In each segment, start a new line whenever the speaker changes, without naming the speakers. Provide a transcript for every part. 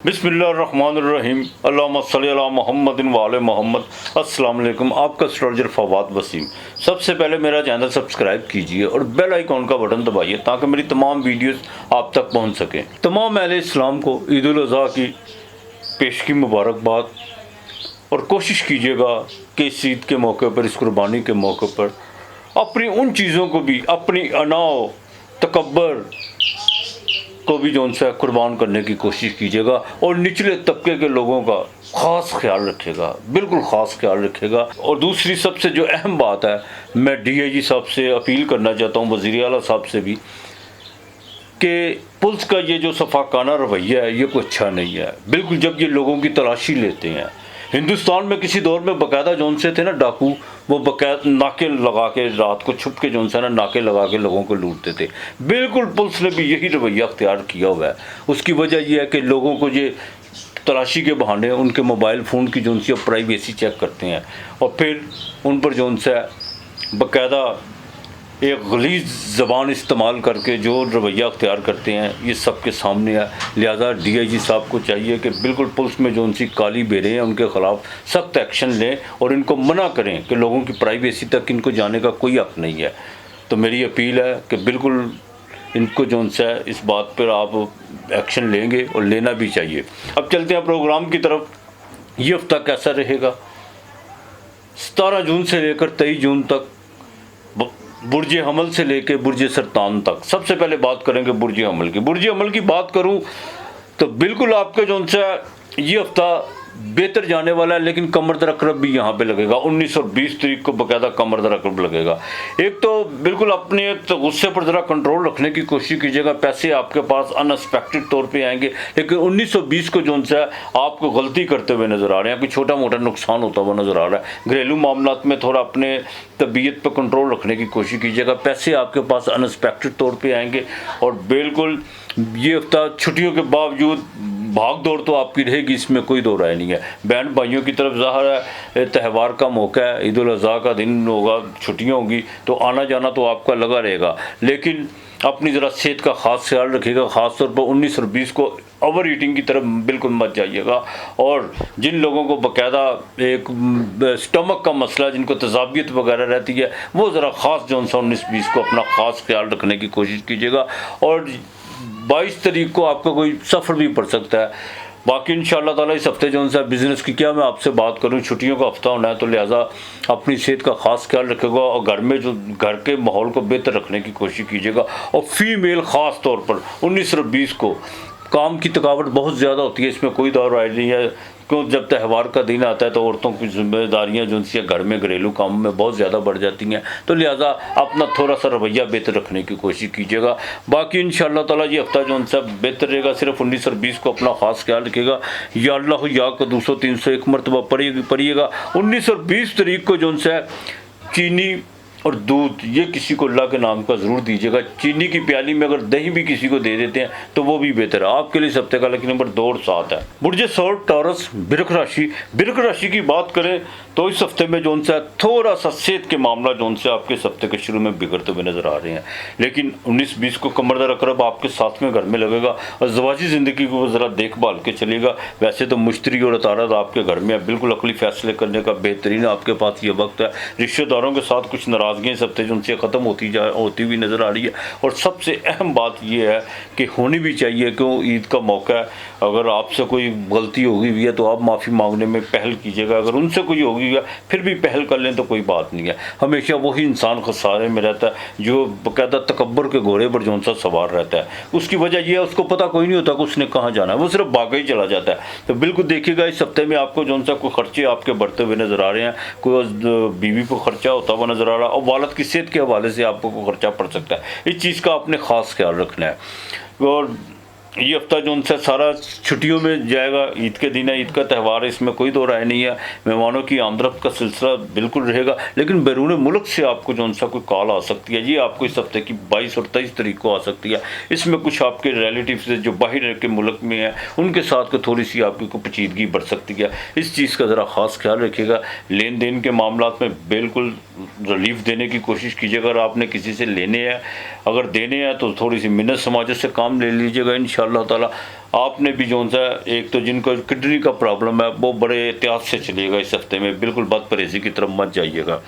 बिस्मिल्लाहिर्रहमानिर्रहीम अल्लाहुम्मा सल्ली अला मुहम्मदिन व आले मोहम्मद। अस्सलाम वालेकुम। आपका एस्ट्रोलॉजर फवाद वसीम। सबसे पहले मेरा चैनल सब्सक्राइब कीजिए और बेल आइकॉन का बटन दबाइए ताकि मेरी तमाम वीडियोस आप तक पहुंच सकें। तमाम अहले इस्लाम को ईद उल अज़हा की पेशगी मुबारकबाद, और कोशिश कीजिएगा कि इस ईद के मौके पर, इस कुर्बानी के मौके पर अपनी उन चीज़ों को भी, अपनी अनाव तकब्बर को भी जो उनसे कुर्बान करने की कोशिश कीजिएगा, और निचले तबके के लोगों का ख़ास ख्याल रखिएगा, बिल्कुल ख़ास ख्याल रखिएगा। और दूसरी सबसे जो अहम बात है, मैं DIG साहब से अपील करना चाहता हूँ, वज़ीर आला साहब से भी, कि पुलिस का ये जो सफाकाना रवैया है ये कोई अच्छा नहीं है। बिल्कुल जब ये लोगों की तलाशी लेते हैं, हिंदुस्तान में किसी दौर में बाकायदा जौन से थे ना डाकू, वो बाकायदा नाके लगा के रात को छुप के जौन से ना नाके लगा के लोगों को लूटते थे। बिल्कुल पुलिस ने भी यही रवैया अख्तियार किया हुआ है। उसकी वजह यह है कि लोगों को ये तलाशी के बहाने उनके मोबाइल फ़ोन की जौन सी प्राइवेसी चेक करते हैं, और फिर उन पर जौन सा बाकायदा एक गलीज़ ज़बान इस्तेमाल करके जो रवैया अख्तियार करते हैं, ये सबके सामने है। लिहाजा DIG साहब को चाहिए कि बिल्कुल पुलिस में जो उनसी काली बेरें हैं उनके ख़िलाफ़ सख्त एक्शन लें और इनको मना करें कि लोगों की प्राइवेसी तक इनको जाने का कोई हक़ नहीं है। तो मेरी अपील है कि बिल्कुल इनको जो उनसे इस बात पर आप एक्शन लेंगे, और लेना भी चाहिए। अब चलते हैं प्रोग्राम की तरफ। ये हफ्ता कैसा रहेगा? 17 जून से लेकर 23 जून तक बुर्ज हमल से लेकर बुर्ज सरतान तक। सबसे पहले बात करेंगे बुर्ज हमल की। बुर्ज हमल की बात करूं तो बिल्कुल आपके जो उनसे ये हफ्ता बेहतर जाने वाला है, लेकिन कमर दरअकरब भी यहाँ पे लगेगा। 19 और 20 तारीख को बाकायदा कमर दरअकरब लगेगा। एक तो बिल्कुल अपने तो गुस्से पर ज़रा कंट्रोल रखने की कोशिश कीजिएगा। पैसे आपके पास अनएक्सपेक्टेड तौर पे आएंगे, लेकिन 19 और 20 को जो उनसे आपको गलती करते हुए नज़र आ रहे हैं, कोई छोटा मोटा नुकसान होता हुआ नज़र आ रहा है। घरेलू मामलात में थोड़ा अपने तबीयत पर कंट्रोल रखने की कोशिश कीजिएगा। पैसे आपके पास अनएक्सपेक्टेड तौर पर आएंगे, और बिल्कुल ये हफ्ता छुट्टियों के बावजूद भाग दौड़ तो आपकी रहेगी, इसमें कोई दो राय नहीं है। बहन भाइयों की तरफ ज़ाहिर है त्यौहार का मौका है, ईद उल अज़हा का दिन होगा, छुट्टियां होंगी, तो आना जाना तो आपका लगा रहेगा। लेकिन अपनी ज़रा सेहत का ख़ास ख्याल रखिएगा। ख़ास तौर पर 19 और 20 को ओवर ईटिंग की तरफ बिल्कुल मत जाइएगा। और जिन लोगों को बाकायदा एक स्टमक का मसला, जिनको तजाबियत वगैरह रहती है, वो ज़रा ख़ास जो 19-20 को अपना ख़ास ख्याल रखने की कोशिश कीजिएगा। और 22 तारीख को आपका कोई सफ़र भी पड़ सकता है। बाकी इंशाअल्लाह ताला इस हफ्ते जो है बिज़नेस की क्या मैं आपसे बात करूं, छुट्टियों का हफ्ता होना है, तो लिहाजा अपनी सेहत का ख़ास ख्याल रखेगा, और घर में जो घर के माहौल को बेहतर रखने की कोशिश कीजिएगा। और फीमेल ख़ास तौर पर 19 और 20 को काम की थकावट बहुत ज़्यादा होती है, इसमें कोई दौर राय नहीं है। क्यों, जब त्यौहार का दिन आता है तो औरतों की जिम्मेदारियां जो सी घर में घरेलू कामों में बहुत ज़्यादा बढ़ जाती हैं, तो लिहाजा अपना थोड़ा सा रवैया बेहतर रखने की कोशिश कीजिएगा। बाकी इंशाअल्लाह ताला ये हफ्ता जो सब बेहतर रहेगा। सिर्फ 19 और 20 को अपना ख़ास ख्याल रखिएगा। या अल्लाह या को 200-301 मरतबा पढ़िएगा। 19 और 20 तारीख को जो है चीनी और दूध ये किसी को अल्लाह के नाम का ज़रूर दीजिएगा। चीनी की प्याली में अगर दही भी किसी को दे देते हैं तो वो भी बेहतर है आपके लिए। इस हफ्ते का लकी नंबर 2 और 7 है। बुर्ज सौर टॉरस बिरक राशि। बिरक राशि की बात करें तो इस हफ्ते में जो उनसे थोड़ा सा सेहत के मामला जो उनसे आपके इस हफ्ते के शुरू में बिगड़ते हुए नजर आ रहे हैं, लेकिन 19-20 को कमर दरअकरब आपके साथ में घर में लगेगा। और ज़वाजी ज़िंदगी को ज़रा देखभाल के चलेगा। वैसे तो मुश्तरी और अतारद आपके घर में है, बिल्कुल अकली फैसले करने का बेहतरीन आपके पास ये वक्त है। रिश्तेदारों के साथ कुछ नाराज़गियाँ इस हफ्ते जो उनसे ख़त्म होती हुई नज़र आ रही है। और सबसे अहम बात यह है कि होनी भी चाहिए, क्यों ईद का मौका है। अगर आपसे कोई गलती होगी हुई है तो आप माफ़ी मांगने में पहल कीजिएगा। अगर उनसे कोई होगी फिर भी पहल कर लें तो कोई बात नहीं है। हमेशा वही इंसान खसारे में रहता है जो बाकायदा तकब्बर के घोड़े पर जो सा सवार रहता है। उसकी वजह यह है उसको पता कोई नहीं होता कि उसने कहाँ जाना है, वो सिर्फ भागा ही चला जाता है। तो बिल्कुल देखिएगा इस हफ्ते में आपको जो सा कोई खर्चे आपके बढ़ते हुए नज़र आ रहे हैं, कोई बीवी को खर्चा होता हुआ नज़र आ रहा है, और वालद की सेहत के हवाले से आपको कोई खर्चा पड़ सकता है। इस चीज़ का आपने ख़ास ख्याल रखना है। और ये हफ्ता जो उनसे सारा छुट्टियों में जाएगा। ईद के दिन है, ईद का त्यौहार है, इसमें कोई दो राय नहीं है। मेहमानों की आमदरफ्त का सिलसिला बिल्कुल रहेगा, लेकिन बैरून मुल्क से आपको जो उनसा कोई कॉल आ सकती है। ये आपको इस हफ्ते की 22 और 23 तारीख को आ सकती है। इसमें कुछ आपके रिलेटिव से जो बाहर के मुल्क में हैं उनके साथ को थोड़ी सी आपकी को पेचीदगी बढ़ सकती है। इस चीज़ का ज़रा ख़ास ख्याल रखिएगा। लेन देन के मामलात में बिल्कुल रिलीफ देने की कोशिश कीजिएगा। अगर आपने किसी से लेने हैं, अगर देने हैं तो थोड़ी सी मिन्नत समाजत से काम ले लीजिएगा। इंशाअल्लाह ताला आपने भी जो सा एक तो जिनको किडनी का प्रॉब्लम है वो बड़े एहतियात से चलिएगा इस हफ्ते में, बिल्कुल बद परहेज़ी की तरफ मत जाइएगा।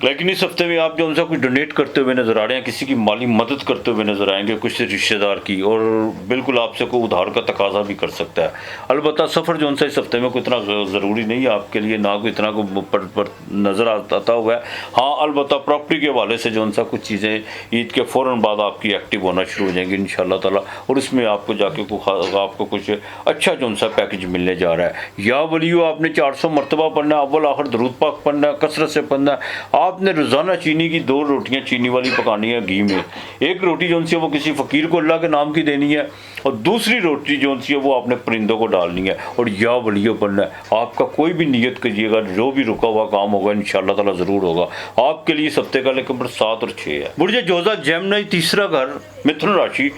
लेकिन इस हफ्ते में आप जो उनसे कुछ डोनेट करते हुए नजर आ रहे हैं, किसी की माली मदद करते हुए नजर आएंगे, कुछ रिश्तेदार की, और बिल्कुल आपसे कोई उधार का तकाजा भी कर सकता है। अलबत्ता सफ़र जो उनसे इस हफ्ते में कोई इतना ज़रूरी नहीं है आपके लिए, ना कोई इतना को पर नज़र आता हुआ है। हाँ, अलबत्ता प्रॉपर्टी के हवाले से जो उनसा कुछ चीज़ें ईद के फ़ौरन बाद आपकी एक्टिव होना शुरू हो जाएंगी इंशाअल्लाह ताला, और उसमें आपको जाके आपको कुछ अच्छा जो उनसा पैकेज मिलने जा रहा है। या वलियो आपने 400 मरतबा पढ़ना है, अव्वल आखिर दरूद पाक पढ़ना है, कसरत से पढ़ना है। आपने रोज़ाना चीनी की 2 रोटियां चीनी वाली पकानी है घी में। एक रोटी जो सी है वो किसी फ़कीर को अल्लाह के नाम की देनी है, और दूसरी रोटी जो सी है वो आपने परिंदों को डालनी है, और या वलियो पढ़ना है। आपका कोई भी नियत कीजिएगा, जो भी रुका हुआ काम होगा इंशाअल्लाह ताला ज़रूर होगा आपके लिए। इस हफ्ते का लेकिन 7 और 6 है। बुर्ज जोज़ा जेमिनी, तीसरा घर मिथुन राशि,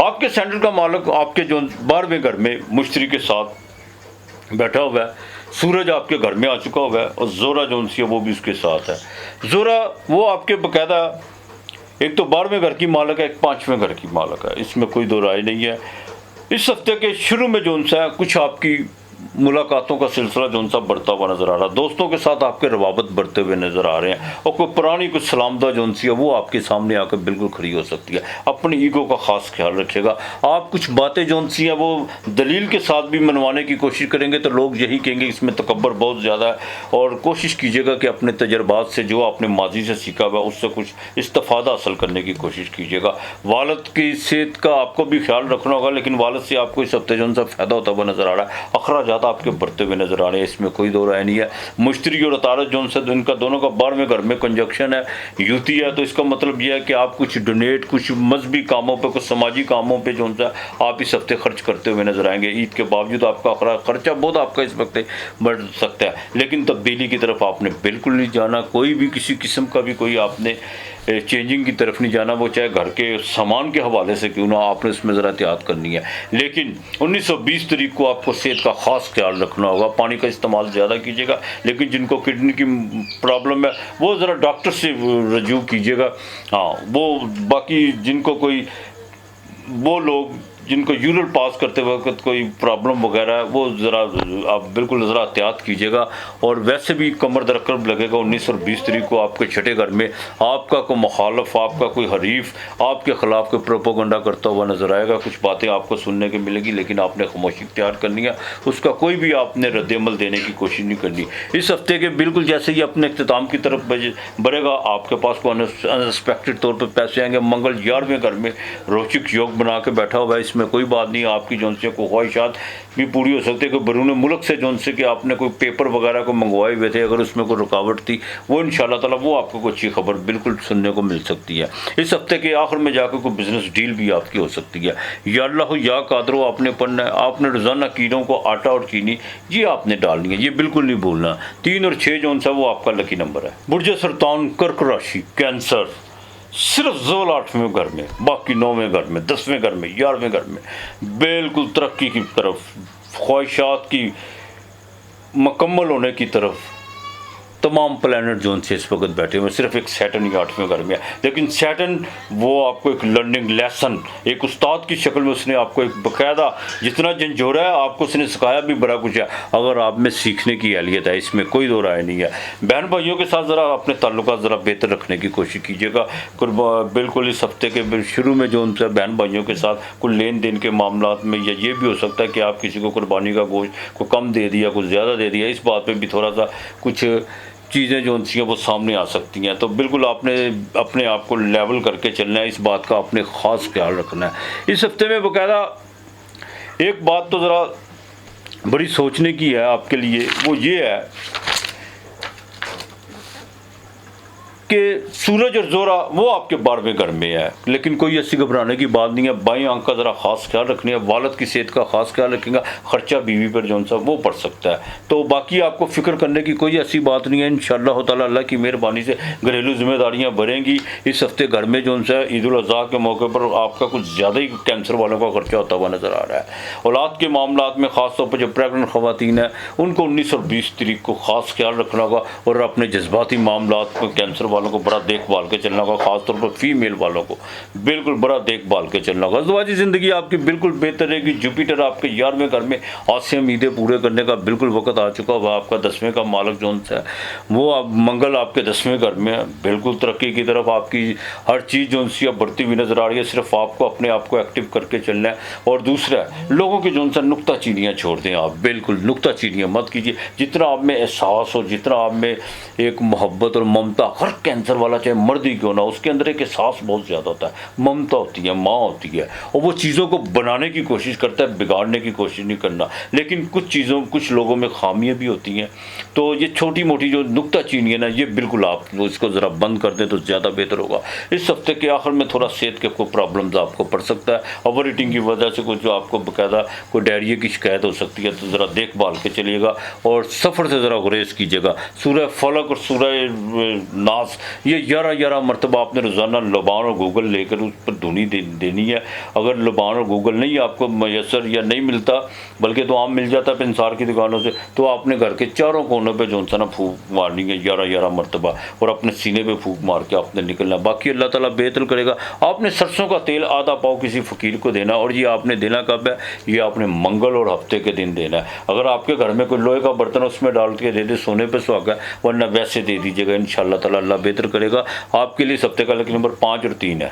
आपके सैंडल का मालिक आपके जो 12वें घर में मुश्तरी के साथ बैठा हुआ है। सूरज आपके घर में आ चुका हुआ है, और जोरा जो उनसी है वो भी उसके साथ है। जोरा वो आपके बाकायदा एक तो 12वें घर की मालिक है, एक 5वें घर की मालिक है, इसमें कोई दो राय नहीं है। इस हफ्ते के शुरू में जो उनसा है कुछ आपकी मुलाकातों का सिलसिला जो उनसा बढ़ता हुआ नज़र आ रहा है, दोस्तों के साथ आपके रवाबत बढ़ते हुए नज़र आ रहे हैं, और कोई पुरानी कुछ सलामदा जो उनसी है वो आपके सामने आकर बिल्कुल खड़ी हो सकती है। अपनी ईगो का ख़ास ख्याल रखिएगा। आप कुछ बातें जो उनसी हैं वो दलील के साथ भी मनवाने की कोशिश करेंगे तो लोग यही कहेंगे इसमें तकब्बर बहुत ज़्यादा है, और कोशिश कीजिएगा कि अपने तजर्बात से जो आपने माजी से सीखा हुआ उससे कुछ इस्तेफादा हासिल करने की कोशिश कीजिएगा। वालिद की सेहत का आपको भी ख्याल रखना होगा, लेकिन वालिद से आपको इस हफ्ते जो उनसा फ़ायदा होता हुआ नज़र आ रहा है, अखराजात आपके बढ़ते हुए नजर आ रहे हैं, इसमें कोई दो राय नहीं है। मुश्तरी और अतारत जो उनसे इनका दोनों का 12वें घर में कंजक्शन है, युति है, तो इसका मतलब यह है कि आप कुछ डोनेट, कुछ मजहबी कामों पे, कुछ समाजी कामों पे जो उनसा आप इस हफ्ते खर्च करते हुए नजर आएंगे। ईद के बावजूद आपका खर्चा बहुत आपका इस वक्त बढ़ सकता है, लेकिन तब्दीली की तरफ आपने बिल्कुल नहीं जाना। कोई भी किसी किस्म का भी कोई आपने चेंजिंग की तरफ नहीं जाना, वो चाहे घर के सामान के हवाले से क्यों ना, आपने उसमें ज़रा एहतियात करनी है। लेकिन 19 और 20 तारीख को आपको सेहत का ख़ास ख्याल रखना होगा, पानी का इस्तेमाल ज़्यादा कीजिएगा। लेकिन जिनको किडनी की प्रॉब्लम है वो ज़रा डॉक्टर से रजू कीजिएगा। हाँ, वो बाकी जिनको कोई वो लोग जिनको यूरिन पास करते वक्त कोई प्रॉब्लम वगैरह है वो ज़रा आप बिल्कुल ज़रा एहतियात कीजिएगा। और वैसे भी कमर दर्द लगेगा 19 और 20 तारीख को आपके छठे घर में आपका कोई मुखालफ, आपका कोई हरीफ आपके ख़िलाफ़ कोई प्रोपोगंडा करता हुआ नज़र आएगा। कुछ बातें आपको सुनने को मिलेगी, लेकिन आपने खामोशी इख्तियार करनी है, उसका कोई भी आपने रद्द-ए-अमल देने की कोशिश नहीं करनी। इस हफ्ते के बिल्कुल जैसे ही अपने इख्तिताम की तरफ बढ़ेगा, आपके पास को अनएक्सपेक्टेड तौर पर पैसे आएंगे। मंगल 11वें घर में रोचक योग बना के बैठा हुआ है, इसमें कोई बात नहीं। आपकी जो से कोई ख्वाहिशात भी पूरी हो सकती है कि बैरून मुल्क से जो से कि आपने कोई पेपर वगैरह को मंगवाए हुए थे, अगर उसमें कोई रुकावट थी वो इंशाअल्लाह ताला वो आपको कोई अच्छी खबर बिल्कुल सुनने को मिल सकती है। इस हफ्ते के आखिर में जाकर कोई बिजनेस डील भी आपकी हो सकती है। या अल्लाह या कादरो आपने पढ़ना है। आपने रोज़ाना कीड़ों को आटा और चीनी ये आपने डालनी है, ये बिल्कुल नहीं भूलना। 3 और 6 जो सा वो आपका लकी नंबर है। बुर्ज सरतान कर्क राशि, कैंसर, सिर्फ ज़ोल 8वें घर में, बाकी 9वें घर में, 10वें घर में, 11वें घर में बिल्कुल तरक्की की तरफ, ख्वाहिशात की मुकम्मल होने की तरफ तमाम प्लैनेट जोन से इस वक्त बैठे हुए। सिर्फ एक सैटर्न ही 8वें घर में है, लेकिन सैटर्न वो आपको एक लर्निंग लेसन, एक उस्ताद की शक्ल में उसने आपको एक बाकायदा जितना झंझोरा है आपको उसने सिखाया भी बड़ा कुछ है। अगर आप में सीखने की अहलियत है, इसमें कोई दो राय नहीं है। बहन भाइयों के साथ ज़रा अपने ताल्लुकात ज़रा बेहतर रखने की कोशिश कीजिएगा। बिल्कुल इस हफ्ते के शुरू में जो उनसे बहन भाइयों के साथ कुछ लेन देन के मामला में, या ये भी हो सकता है कि आप किसी को कुर्बानी का गोश्त को कम दे दिया, कुछ ज़्यादा दे दिया, इस बात पर भी थोड़ा सा कुछ चीज़ें जो उनसी हैं वो सामने आ सकती हैं। तो बिल्कुल आपने अपने आप को लेवल करके चलना है, इस बात का आपने ख़ास ख्याल रखना है। इस हफ्ते में बाकायदा एक बात तो ज़रा बड़ी सोचने की है आपके लिए, वो ये है कि सूरज और जोरा वो आपके 12वें घर में है, लेकिन कोई ऐसी घबराने की बात नहीं है। बाईं आंख का ज़रा ख़ास ख्याल रखनी है, वालिद की सेहत का ख़ास ख्याल रखेंगे, ख़र्चा बीवी पर जो सा वो पड़ सकता है। तो बाकी आपको फ़िक्र करने की कोई ऐसी बात नहीं है। इंशाअल्लाह ताला अल्लाह की मेहरबानी से घरेलू जिम्मेदारियाँ बढ़ेंगी। इस हफ्ते घर में जो सा ईद उल अज़हा के मौके पर आपका कुछ ज़्यादा ही कैंसर वालों का खर्चा होता हुआ नज़र आ रहा है। औलाद के मामला में ख़ास तौर पर जो प्रेगनेंट ख़वातीन हैं उनको 19 और 20 तारीख को ख़ास ख्याल रखना होगा, और अपने जज्बाती मामला को कैंसर वालों को बड़ा देखभाल के चलना होगा, खासतौर पर फीमेल वालों को बिल्कुल बड़ा देखभाल के चलना होगा। अज़दवाजी ज़िंदगी आपकी बिल्कुल बेहतर रहेगी। जुपिटर आपके 11वें घर में आसे उम्मीदें पूरे करने का बिल्कुल वक्त आ चुका हुआ। आपका 10वें का मालक जो सा है वो अब मंगल आपके 10वें घर में है। बिल्कुल तरक्की की तरफ आपकी हर चीज़ जो सी अब बढ़ती हुई नजर आ रही है। सिर्फ आपको अपने आप को एक्टिव करके चलना है। और दूसरा लोगों की जो सा नुक्ताचीनियाँ छोड़ दें आप, बिल्कुल नुक्ताचीनियाँ मत कीजिए। जितना आप में एहसास हो, जितना आप में एक मोहब्बत और ममता, हर कैंसर वाला चाहे मर्द ही क्यों ना, उसके अंदर एक एहसास बहुत ज़्यादा होता है, ममता होती है, माँ होती है, और वो चीज़ों को बनाने की कोशिश करता है, बिगाड़ने की कोशिश नहीं करना। लेकिन कुछ लोगों में खामियां भी होती हैं। तो ये छोटी मोटी जो नुक्ताचीनी है ना, ये बिल्कुल आप इसको ज़रा बंद कर दें तो ज़्यादा बेहतर होगा। इस हफ्ते के आखिर में थोड़ा सेहत के कोई प्रॉब्लम्स आपको पड़ सकता है। ओवर ईटिंग की वजह से कुछ जो आपको बाकायदा कोई डायरिया की शिकायत हो सकती है, तो ज़रा देखभाल के चलिएगा और सफ़र से ज़रा गुरेज कीजिएगा। सूरह फलक और सूरह नास ये 11 मरतबा आपने रोज़ाना लुबान और गूगल लेकर उस पर धुनी देनी है। अगर लुबान और गूगल नहीं आपको मैसर या नहीं मिलता, बल्कि तो आम मिल जाता है पिंसार की दुकानों से, तो आपने घर के चारों कोनों पे जो सा ना फूंक मारनी है 11 मरतबा, और अपने सीने पे फूंक मार के आपने निकलना। बाकी अल्लाह ताला बेहतर करेगा। आपने सरसों का तेल आधा पाव किसी फ़कीर को देना, और ये आपने देना कब है? ये आपने मंगल और हफ्ते के दिन देना है। अगर आपके घर में कोई लोहे का बर्तन उसमें डाल के दे दे, सोने पे सुहागा, वरना वैसे दे दीजिएगा। इंशाअल्लाह ताला अल्लाह बेहतर करेगा। आपके लिए इस हफ्ते का लकी नंबर 5 और 3 है।